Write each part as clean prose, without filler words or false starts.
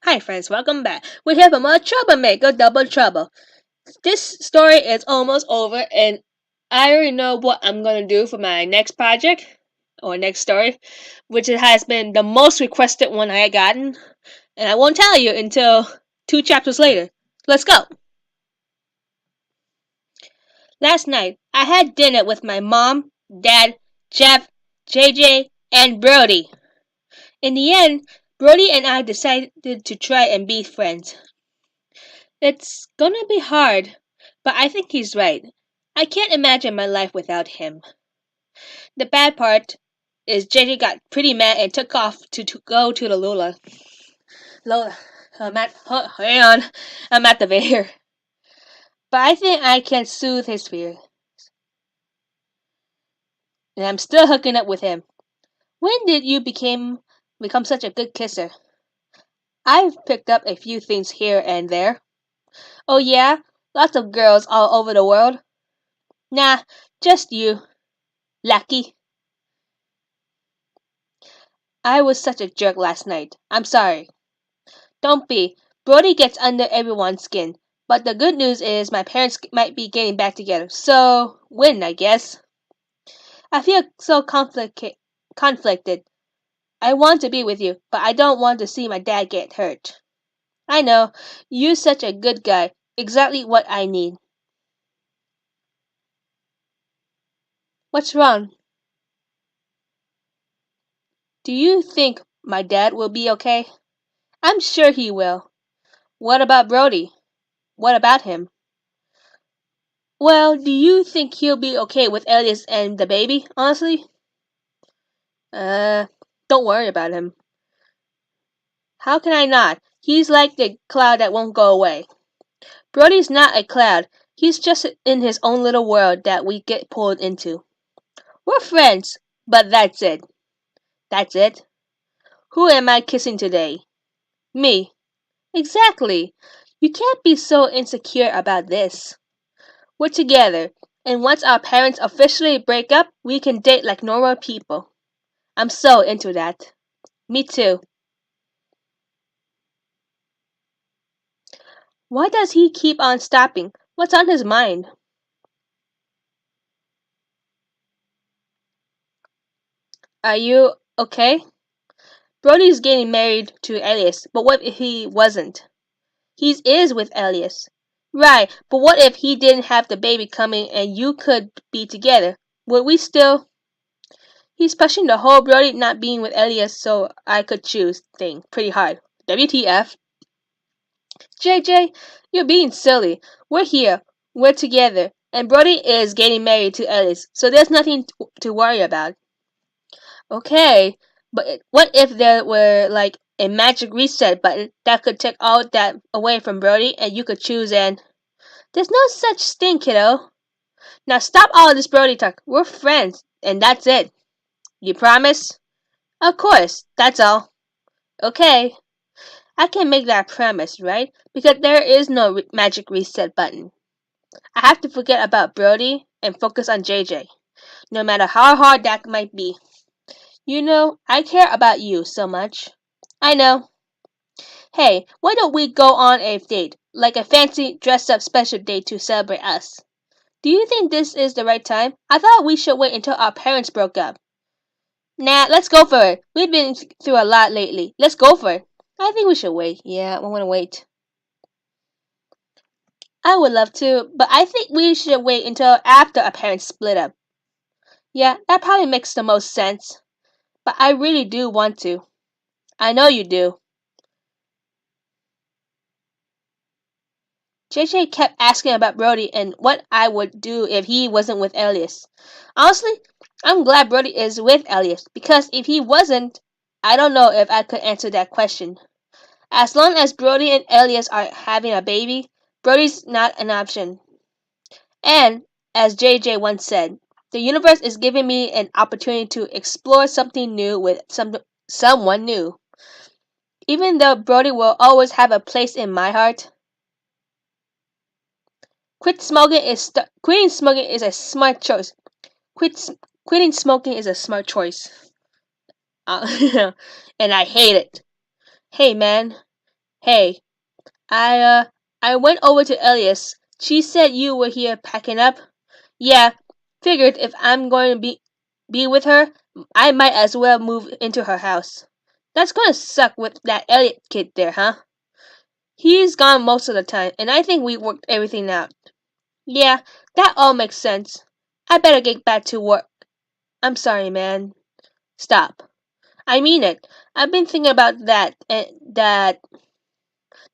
Hi friends, welcome back. We're here for more Troublemaker Double Trouble. This story is almost over and I already know what I'm gonna do for my next project or next story, which it has been the most requested one I had gotten, and I won't tell you until two chapters later. Let's go! Last night, I had dinner with my mom, dad, Jeff, JJ, and Brody. In the end, Brody and I decided to try and be friends. It's gonna be hard, but I think he's right. I can't imagine my life without him. The bad part is JJ got pretty mad and took off to go to the Lola. Lola, hang on, I'm at the veer. But I think I can soothe his fear. And I'm still hooking up with him. When did you become such a good kisser? I've picked up a few things here and there. Oh yeah? Lots of girls all over the world? Nah, just you. Lucky. I was such a jerk last night. I'm sorry. Don't be. Brody gets under everyone's skin. But the good news is my parents might be getting back together. So, win, I guess. I feel so conflicted. I want to be with you, but I don't want to see my dad get hurt. I know. You're such a good guy. Exactly what I need. What's wrong? Do you think my dad will be okay? I'm sure he will. What about Brody? What about him? Well, do you think he'll be okay with Ellis and the baby, honestly? Uh, don't worry about him. How can I not? He's like the cloud that won't go away. Brody's not a cloud. He's just in his own little world that we get pulled into. We're friends, but that's it. That's it. Who am I kissing today? Me. Exactly. You can't be so insecure about this. We're together, and once our parents officially break up, we can date like normal people. I'm so into that. Me too. Why does he keep on stopping? What's on his mind? Are you okay? Brody's getting married to Elias, but what if he wasn't? He is with Elias. Right, but what if he didn't have the baby coming and you could be together? Would we still? He's pushing the whole Brody not being with Elias so I could choose thing pretty hard. WTF? JJ, you're being silly. We're here. We're together. And Brody is getting married to Ellis, so there's nothing to worry about. Okay, but what if there were like a magic reset button that could take all that away from Brody and you could choose and there's no such thing, kiddo. Now stop all this Brody talk. We're friends, and that's it. You promise? Of course, that's all. Okay. I can make that promise, right? Because there is no magic reset button. I have to forget about Brody and focus on JJ, no matter how hard that might be. You know, I care about you so much. I know. Hey, why don't we go on a date? Like a fancy dress up special date to celebrate us. Do you think this is the right time? I thought we should wait until our parents broke up. Nah, let's go for it. We've been through a lot lately. Let's go for it. I think we should wait. Yeah, I want to wait. I would love to, but I think we should wait until after our parents split up. Yeah, that probably makes the most sense. But I really do want to. I know you do. JJ kept asking about Brody and what I would do if he wasn't with Elias. Honestly, I'm glad Brody is with Elias because if he wasn't, I don't know if I could answer that question. As long as Brody and Elias are having a baby, Brody's not an option. And, as JJ once said, the universe is giving me an opportunity to explore something new with someone new. Even though Brody will always have a place in my heart, quitting smoking is a smart choice. Quitting smoking is a smart choice. And I hate it. Hey man, Hey, I went over to Elias. She said you were here packing up. Yeah, figured if I'm going to be with her, I might as well move into her house. That's gonna suck with that Elliot kid there, huh? He's gone most of the time, and I think we worked everything out. Yeah, that all makes sense. I better get back to work. I'm sorry, man. Stop. I mean it. I've been thinking about that, and that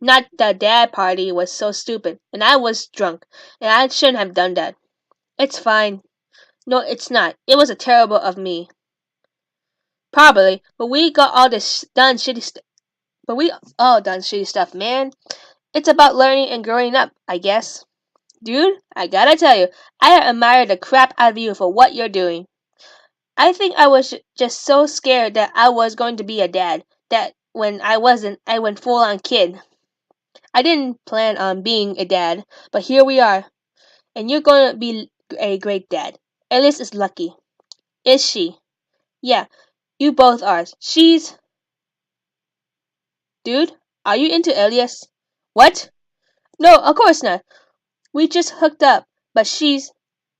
not the dad party was so stupid, and I was drunk, and I shouldn't have done that. It's fine. No, it's not. It was a terrible of me. Probably, but we got all this done shitty but we all done shitty stuff, man. It's about learning and growing up, I guess. Dude, I gotta tell you, I admire the crap out of you for what you're doing. I think I was just so scared that I was going to be a dad that when I wasn't, I went full on kid. I didn't plan on being a dad, but here we are, and you're going to be a great dad. Ellis is lucky. Is she? Yeah, you both are. She's. Dude, are you into Elias? What? No, of course not. We just hooked up, but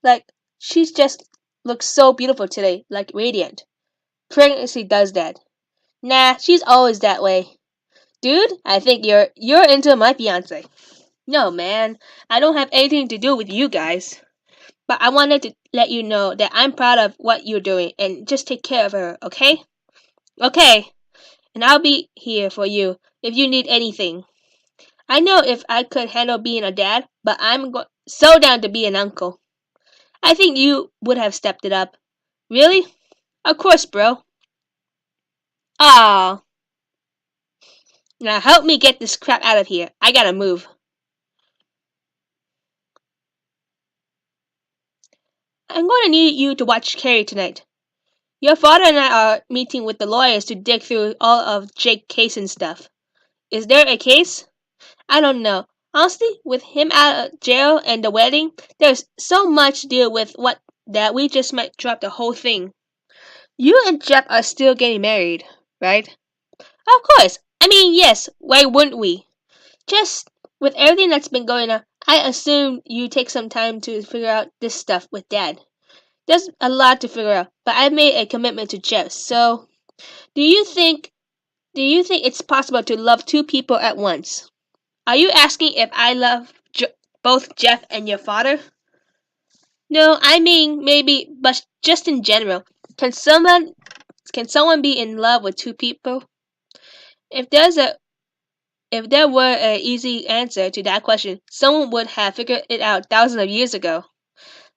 like, she's just looks so beautiful today, like radiant. Pregnancy does that. Nah, she's always that way. Dude, I think you're into my fiance. No, man, I don't have anything to do with you guys. But I wanted to let you know that I'm proud of what you're doing and just take care of her, okay? Okay, and I'll be here for you if you need anything. I know if I could handle being a dad, but so down to be an uncle. I think you would have stepped it up. Really? Of course, bro. Ah, now help me get this crap out of here. I gotta move. I'm gonna need you to watch Carrie tonight. Your father and I are meeting with the lawyers to dig through all of Jake Cason's stuff. Is there a case? I don't know. Honestly, with him out of jail and the wedding, there's so much to deal with what that we just might drop the whole thing. You and Jeff are still getting married, right? Of course. I mean, yes, why wouldn't we? Just with everything that's been going on, I assume you take some time to figure out this stuff with Dad. There's a lot to figure out, but I've made a commitment to Jeff. So, do you think do you think it's possible to love two people at once? Are you asking if I love both Jeff and your father? No, I mean maybe, but just in general. Can someone can someone be in love with two people? If there's a if there were an easy answer to that question, someone would have figured it out thousands of years ago.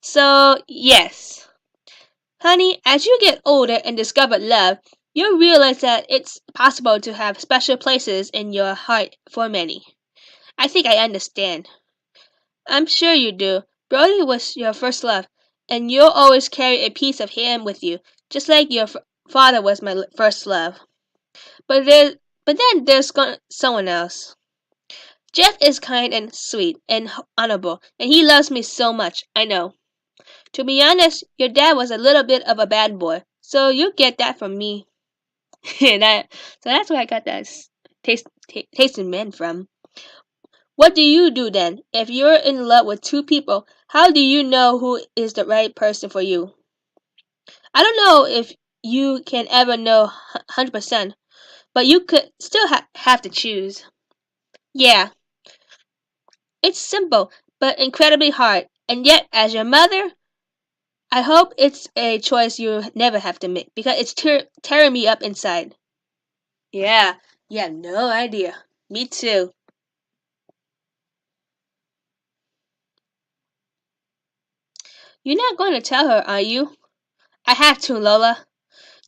So, yes. Honey, as you get older and discover love, you'll realize that it's possible to have special places in your heart for many. I think I understand. I'm sure you do. Brody was your first love, and you'll always carry a piece of him with you, just like your father was my first love. But there, but then there's someone else. Jeff is kind and sweet and honorable, and he loves me so much. I know. To be honest, your dad was a little bit of a bad boy, so you get that from me. So that's where I got that taste in men from. What do you do then? If you're in love with two people, how do you know who is the right person for you? I don't know if you can ever know 100%, but you could still have to choose. Yeah, it's simple, but incredibly hard. And yet, as your mother, I hope it's a choice you never have to make because it's tearing me up inside. Yeah, you have no idea. Me too. You're not going to tell her, are you? I have to, Lola.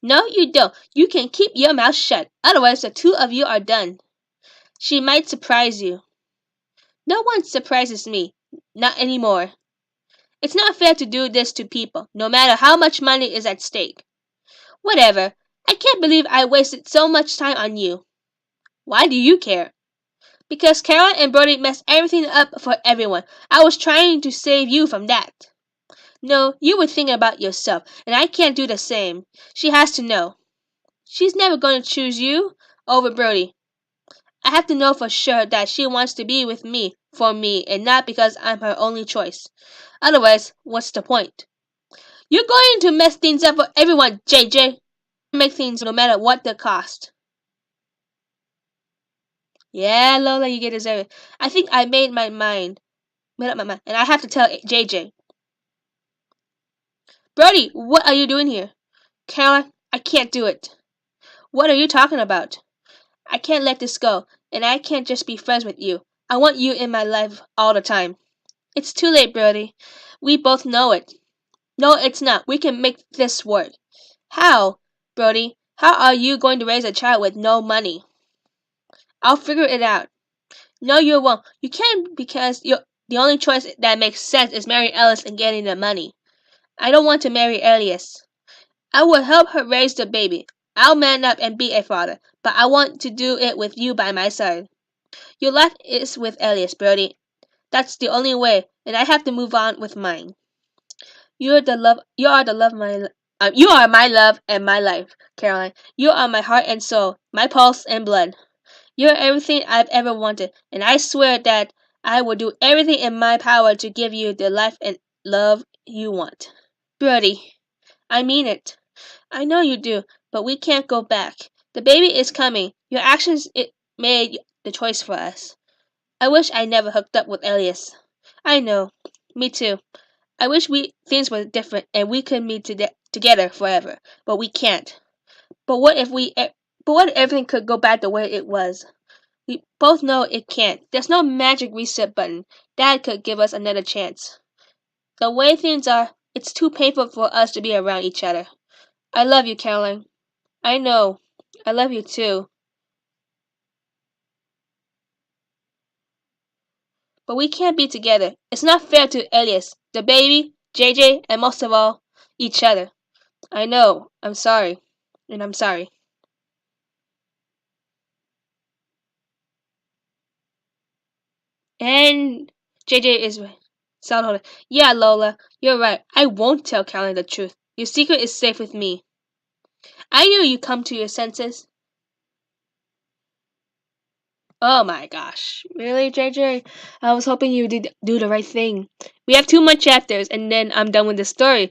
No, you don't. You can keep your mouth shut. Otherwise, the two of you are done. She might surprise you. No one surprises me. Not anymore. It's not fair to do this to people, no matter how much money is at stake. Whatever. I can't believe I wasted so much time on you. Why do you care? Because Carol and Brody messed everything up for everyone. I was trying to save you from that. No, you were thinking about yourself, and I can't do the same. She has to know. She's never going to choose you over Brody. I have to know for sure that she wants to be with me for me and not because I'm her only choice. Otherwise, what's the point? You're going to mess things up for everyone, JJ. Make things no matter what the cost. Yeah, Lola, you get deserve it. I think I made up my mind, and I have to tell JJ. Brody, what are you doing here? Caroline, I can't do it. What are you talking about? I can't let this go, and I can't just be friends with you. I want you in my life all the time. It's too late, Brody. We both know it. No, it's not. We can make this work. How, Brody? How are you going to raise a child with no money? I'll figure it out. No, you won't. You can't because the only choice that makes sense is marrying Ellis and getting the money. I don't want to marry Elias. I will help her raise the baby. I'll man up and be a father, but I want to do it with you by my side. Your life is with Elias, Brody. That's the only way, and I have to move on with mine. You're the love. You are the love my. You are my love and my life, Caroline. You are my heart and soul, my pulse and blood. You're everything I've ever wanted, and I swear that I will do everything in my power to give you the life and love you want. Brody, I mean it. I know you do, but we can't go back. The baby is coming. Your actions it made the choice for us. I wish I never hooked up with Elias. I know. Me too. I wish we things were different and we could be together forever, but we can't. But what if but what if everything could go back the way it was? We both know it can't. There's no magic reset button that could give us another chance. The way things are, it's too painful for us to be around each other. I love you, Caroline. I know. I love you too. But we can't be together. It's not fair to Elias, the baby, JJ, and most of all, each other. I know. I'm sorry. And I'm sorry. And JJ is right. Sound yeah, Lola, you're right. I won't tell Caroline the truth. Your secret is safe with me. I knew you'd come to your senses. Oh my gosh. Really, JJ? I was hoping you did do the right thing. We have 2 more chapters and then I'm done with the story.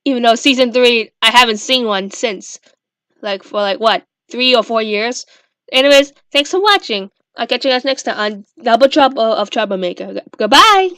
Even though season 3, I haven't seen one since. Like, for like what? 3 or 4 years? Anyways, thanks for watching. I'll catch you guys next time on Double Trouble of Troublemaker. Goodbye!